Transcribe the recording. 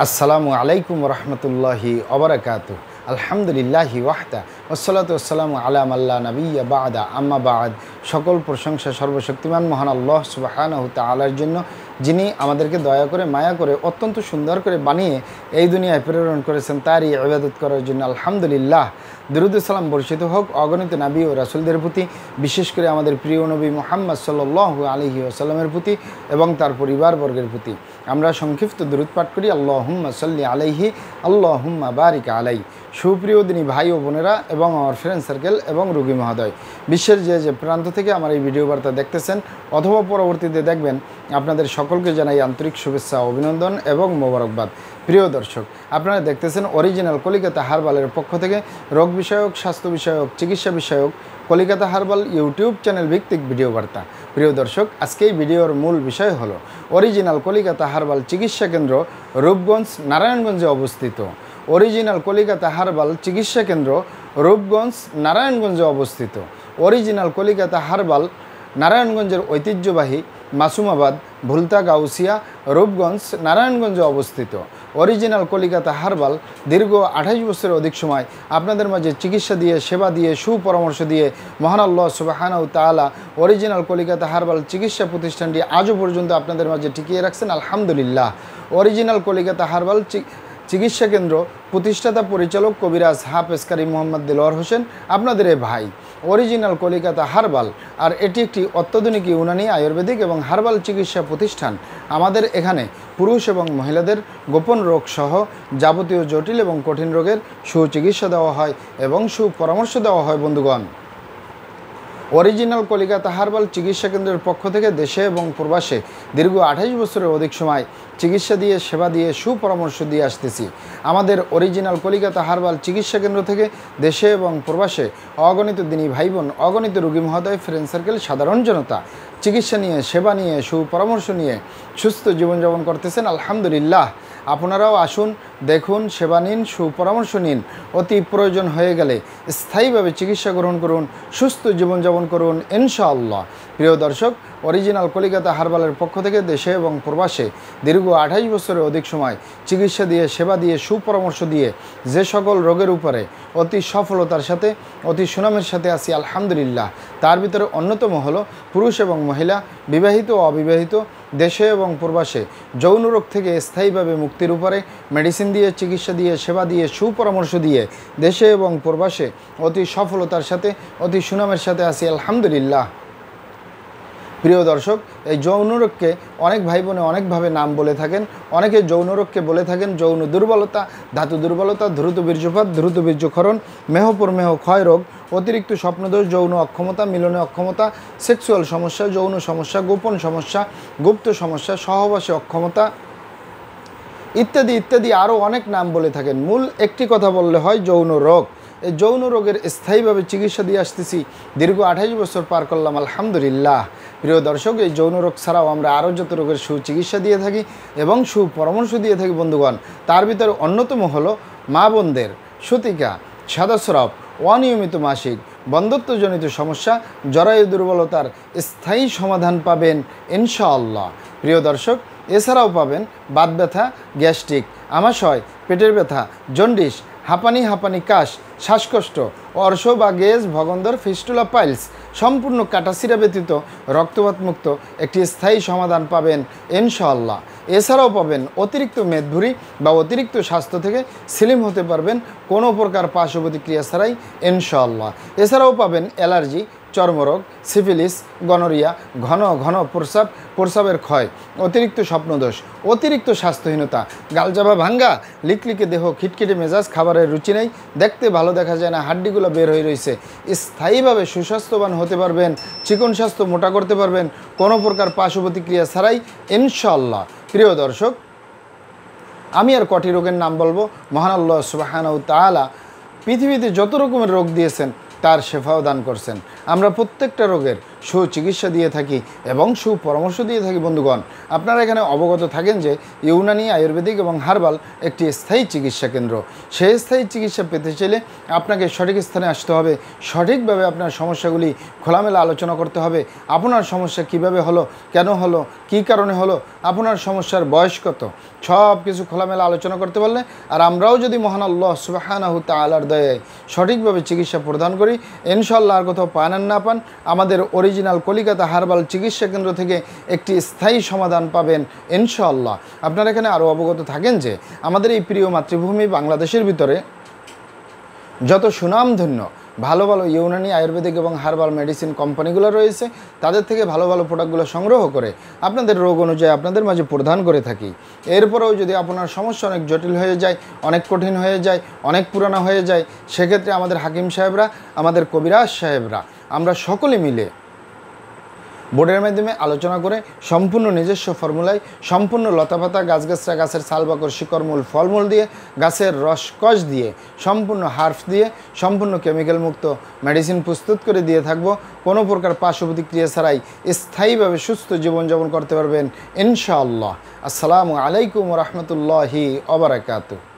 আসসালামু আলাইকুম রহমতুল্লাহি ওবারাকাতু। আলহামদুলিল্লাহি ওয়াহদা ওয়াসসালাতু ওয়াসসালামু আলা মাল্লা নাবিয়্যা বা'দা আম্মা বা'দ। সকল প্রশংসা সর্বশক্তিমান মহান আল্লাহ সুবহানাহু তাআলার জন্য, যিনি আমাদেরকে দয়া করে মায়া করে অত্যন্ত সুন্দর করে বানিয়ে এই দুনিয়ায় প্রেরণ করেছেন, তারই ইবাদত করার জন্য আলহামদুলিল্লাহ। দরুদ সালাম বর্ষিত হোক অগণিত নবী ও রাসূলদের প্রতি, বিশেষ করে আমাদের প্রিয় নবী মুহাম্মদ সাল্লাল্লাহু আলাইহি ওয়াসাল্লামের প্রতি এবং তার পরিবারবর্গের প্রতি। আমরা সংক্ষিপ্ত দরুদ পাঠ করি, আল্লাহুম্মা সাল্লি আলাইহি আল্লাহুম্মা বারিক আলাই। সুপ্রিয় দিনী ভাই ও বোনেরা এবং আমার ফ্রেন্ড সার্কেল এবং রোগী মহোদয়, বিশ্বের যে প্রান্ত থেকে আমার এই ভিডিও বার্তা দেখতেছেন অথবা পরবর্তীতে দেখবেন, আপনাদের সকলকে জানাই আন্তরিক শুভেচ্ছা, অভিনন্দন এবং মোবারকবাদ। প্রিয় দর্শক, আপনারা দেখতেছেন অরিজিনাল কলিকাতা হার্বালের পক্ষ থেকে রোগ বিষয়ক, স্বাস্থ্য বিষয়ক, চিকিৎসা বিষয়ক কলিকাতা হার্বাল ইউটিউব চ্যানেল ভিত্তিক ভিডিও বার্তা। প্রিয় দর্শক, আজকে এই ভিডিওর মূল বিষয় হলো অরিজিনাল কলিকাতা হার্বাল চিকিৎসা কেন্দ্র রূপগঞ্জ নারায়ণগঞ্জে অবস্থিত। অরিজিনাল কলিকাতা হার্বাল চিকিৎসা কেন্দ্র রূপগঞ্জ নারায়ণগঞ্জে অবস্থিত। অরিজিনাল কলিকাতা হার্বাল নারায়ণগঞ্জের ঐতিহ্যবাহী মাসুমাবাদ, ভুলতা, গাউসিয়া, রূপগঞ্জ নারায়ণগঞ্জে অবস্থিত। অরিজিনাল কলিকাতা হার্বাল দীর্ঘ 28 বছরের অধিক সময় আপনাদের মাঝে চিকিৎসা দিয়ে, সেবা দিয়ে, সুপরামর্শ দিয়ে মহান আল্লাহ সুবহানাহু তাআলা অরিজিনাল কলিকাতা হার্বাল চিকিৎসা প্রতিষ্ঠানটি আজও পর্যন্ত আপনাদের মাঝে টিকিয়ে রাখছেন আলহামদুলিল্লাহ। অরিজিনাল কলিকাতা হার্বাল চিকিৎসা কেন্দ্র প্রতিষ্ঠাতা পরিচালক কবিরাজ হাফেজ কারি মোহাম্মদ দেলোয়ার হোসেন, আপনাদের এ ভাই। অরিজিনাল কলিকাতা হার্বাল, আর এটি একটি অত্যাধুনিক ইউনানি, আয়ুর্বেদিক এবং হার্বাল চিকিৎসা প্রতিষ্ঠান। আমাদের এখানে পুরুষ এবং মহিলাদের গোপন রোগ সহ যাবতীয় জটিল এবং কঠিন রোগের সুচিকিৎসা দেওয়া হয় এবং সুপরামর্শ দেওয়া হয়। বন্ধুগণ, অরিজিনাল কলিকাতা হার্বাল চিকিৎসা কেন্দ্রের পক্ষ থেকে দেশে এবং প্রবাসে দীর্ঘ 28 বছরের অধিক সময় চিকিৎসা দিয়ে, সেবা দিয়ে, সুপরামর্শ দিয়ে আসতেছি। আমাদের অরিজিনাল কলিকাতা হার্বাল চিকিৎসা কেন্দ্র থেকে দেশে এবং প্রবাসে অগণিত দিনী ভাই বোন, অগণিত রোগী মহোদয়, ফ্রেন্ড সার্কেল, সাধারণ জনতা চিকিৎসা নিয়ে, সেবা নিয়ে, সুপরামর্শ নিয়ে সুস্থ জীবনযাপন করতেছেন আলহামদুলিল্লাহ। আপনারাও আসুন, দেখুন, সেবা নিন, সুপরামর্শ নিন। অতি প্রয়োজন হয়ে গেলে স্থায়ীভাবে চিকিৎসা গ্রহণ করুন, সুস্থ জীবনযাপন করুন ইনশাআল্লাহ। প্রিয় দর্শক, অরিজিনাল কলিকাতা হার্বালের পক্ষ থেকে দেশে এবং প্রবাসে দীর্ঘ 28 বছরের অধিক সময় চিকিৎসা দিয়ে, সেবা দিয়ে, সুপরামর্শ দিয়ে যে সকল রোগের উপরে অতি সফলতার সাথে, অতি সুনামের সাথে আছি আলহামদুলিল্লাহ, তার ভিতরে অন্যতম হলো পুরুষ এবং মহিলা, বিবাহিত ও অবিবাহিত, দেশে এবং প্রবাসে যৌন রোগ থেকে স্থায়ীভাবে মুক্তির উপরে মেডিসিন দিয়ে, চিকিৎসা দিয়ে, সেবা দিয়ে, সুপরামর্শ দিয়ে দেশে এবং প্রবাসে অতি সফলতার সাথে, অতি সুনামের সাথে আছি আলহামদুলিল্লাহ। প্রিয় দর্শক, এই যৌন রোগকে অনেক ভাই বোনে অনেকভাবে নাম বলে থাকেন। অনেকে যৌন রোগকে বলে থাকেন যৌন দুর্বলতা, ধাতু দুর্বলতা, দ্রুত বীর্যপাত, দ্রুত বীর্যক্ষরণ, মেহপরমেহ ক্ষয় রোগ, অতিরিক্ত স্বপ্নদোষ, যৌন অক্ষমতা, মিলনে অক্ষমতা, সেক্সুয়াল সমস্যা, যৌন সমস্যা, গোপন সমস্যা, গুপ্ত সমস্যা, সহবাসে অক্ষমতা ইত্যাদি ইত্যাদি আরও অনেক নাম বলে থাকেন। মূল একটি কথা বললে হয় যৌন রোগ। এই যৌন রোগের স্থায়ীভাবে চিকিৎসা দিয়ে আসতেছি, দীর্ঘ 28 বছর পার করলাম আলহামদুলিল্লাহ। প্রিয় দর্শক, এই যৌন রোগ ছাড়াও আমরা আরও যত রোগের সুচিকিৎসা দিয়ে থাকি এবং সুপরামর্শ দিয়ে থাকি বন্ধুগণ, তার ভিতরে অন্যতম হলো মা বোনদের সতিকা, সাদাস্রাব, অনিয়মিত মাসিক, বন্ধ্যত্বজনিত সমস্যা, জরায়ু দুর্বলতার স্থায়ী সমাধান পাবেন ইনশাআল্লাহ। প্রিয় দর্শক, এছাড়াও পাবেন বাত ব্যথা, গ্যাস্ট্রিক, আমাশয়, পেটের ব্যথা, জন্ডিস, হাঁপানি কাশ, শ্বাসকষ্ট, অর্শ বা গেজ, ভগন্দর, ফিস্টুলা, পাইলস, সম্পূর্ণ কাটাছিরা ব্যতীত রক্তপাত মুক্ত একটি স্থায়ী সমাধান পাবেন ইনশাআল্লাহ। এছাড়াও পাবেন অতিরিক্ত মেদভুরি বা অতিরিক্ত স্বাস্থ্য থেকে স্লিম হতে পারবেন কোনো প্রকার পার্শ্ব প্রতিক্রিয়া ছাড়াই ইনশাআল্লাহ। এছাড়াও পাবেন অ্যালার্জি, চর্মরোগ, সিফিলিস, গনোরিয়া, ঘন ঘন প্রস্রাবের ক্ষয়, অতিরিক্ত স্বপ্নদোষ, অতিরিক্ত স্বাস্থ্যহীনতা, গালজাভা ভাঙ্গা, লিকলিকে দেহ, খিটখিটে মেজাজ, খাবারের রুচি নেই, দেখতে ভালো দেখা যায় না, হাড্ডিগুলো বের হয়ে রয়েছে, স্থায়ীভাবে সুস্বাস্থ্যবান হতে পারবেন, চিকন স্বাস্থ্য মোটা করতে পারবেন কোনো প্রকার পার্শ্ব প্রতিক্রিয়া ছাড়াই ইনশাআল্লাহ। প্রিয় দর্শক, আমি আর কটি রোগের নাম বলবো। মহান আল্লাহ সুবহানাহু তাআলা পৃথিবীতে যত রকমের রোগ দিয়েছেন তার শেফাও দান করছেন। আমরা প্রত্যেকটা রোগের সুচিকিৎসা দিয়ে থাকি এবং সুপরামর্শ দিয়ে থাকি। বন্ধুগণ, আপনারা এখানে অবগত থাকেন যে ইউনানি, আয়ুর্বেদিক এবং হার্বাল একটি স্থায়ী চিকিৎসা কেন্দ্র। সেই স্থায়ী চিকিৎসা পেতে চাইলে আপনাকে সঠিক স্থানে আসতে হবে, সঠিকভাবে আপনার সমস্যাগুলি খোলামেলা আলোচনা করতে হবে। আপনার সমস্যা কিভাবে হলো, কেন হলো, কী কারণে হলো, আপনার সমস্যার বয়স কত, সব কিছু খোলামেলা আলোচনা করতে পারলে, আর আমরাও যদি মহান আল্লাহ সুবহানাহু তাআলার দয়ায় সঠিকভাবে চিকিৎসা প্রদান করি, ইনশাআল্লাহ আর কোথাও পান আর না পান, আমাদের অরিজিনাল কলিকাতা হার্বাল চিকিৎসা কেন্দ্র থেকে একটি স্থায়ী সমাধান পাবেন ইনশাআল্লাহ। আপনারা এখানে আরও অবগত থাকেন যে আমাদের এই প্রিয় মাতৃভূমি বাংলাদেশের ভিতরে যত সুনামধন্য ভালো ভালো ইউনানি, আয়ুর্বেদিক এবং হার্বাল মেডিসিন কোম্পানিগুলো রয়েছে, তাদের থেকে ভালো ভালো প্রোডাক্টগুলো সংগ্রহ করে আপনাদের রোগ অনুযায়ী আপনাদের মাঝে প্রদান করে থাকি। এরপরেও যদি আপনার সমস্যা অনেক জটিল হয়ে যায়, অনেক কঠিন হয়ে যায়, অনেক পুরানো হয়ে যায়, সেক্ষেত্রে আমাদের হাকিম সাহেবরা, আমাদের কবিরাজ সাহেবরা, আমরা সকলে মিলে বোর্ডের মাধ্যমে আলোচনা করে সম্পূর্ণ নিজস্ব ফর্মুলায়, সম্পূর্ণ লতাপাতা, গাছগাছরা, গাছের ছালবাকর, শিকড়মূল, ফলমূল দিয়ে, গাছের রসকস দিয়ে, সম্পূর্ণ হার্বস দিয়ে, সম্পূর্ণ কেমিক্যাল মুক্ত মেডিসিন প্রস্তুত করে দিয়ে থাকব। কোনো প্রকার পার্শ্ব প্রতিক্রিয়া ছাড়াই স্থায়ীভাবে সুস্থ জীবনযাপন করতে পারবেন ইনশাআল্লাহ। আসসালামু আলাইকুম ওয়া রাহমাতুল্লাহি ওয়া বারাকাতুহু।